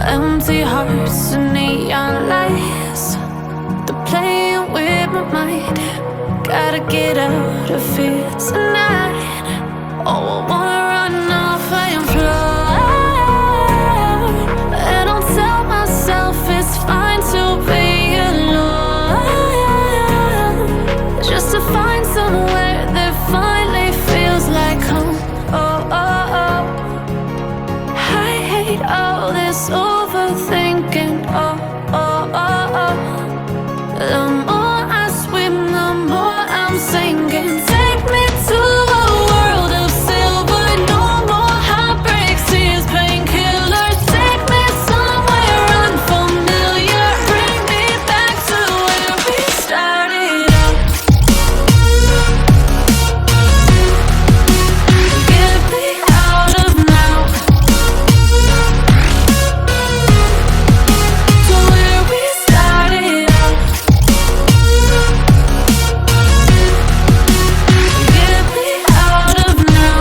Empty hearts and neon lights, they're playing with my mind. Gotta get out of here tonight. Oh, I wanna run off and fly, and I'll tell myself it's fine to be alone, just to find somewhere that finally feels like home. Oh, oh, oh. I hate all this overthinking. Oh, oh, oh, oh. The more I swim, the more I'm sinking. Take me to a world of silver. No more heartbreaks, tears, painkillers. Take me somewhere unfamiliar. Bring me back to where we started out. Get me out of now, to where we started out. Get me out of now,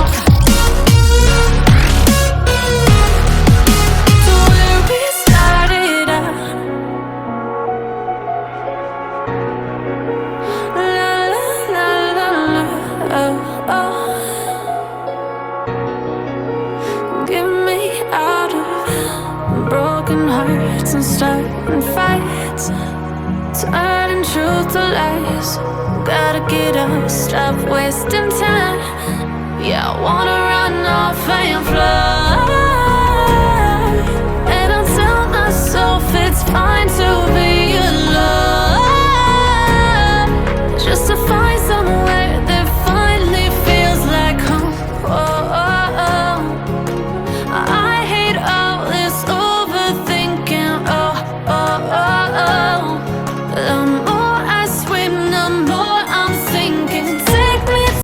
to where we started out. La la la la la, oh, oh. Get me out of broken hearts and starting fights, turning truth to lies. Gotta get up, stop wasting time. Yeah, I wanna run off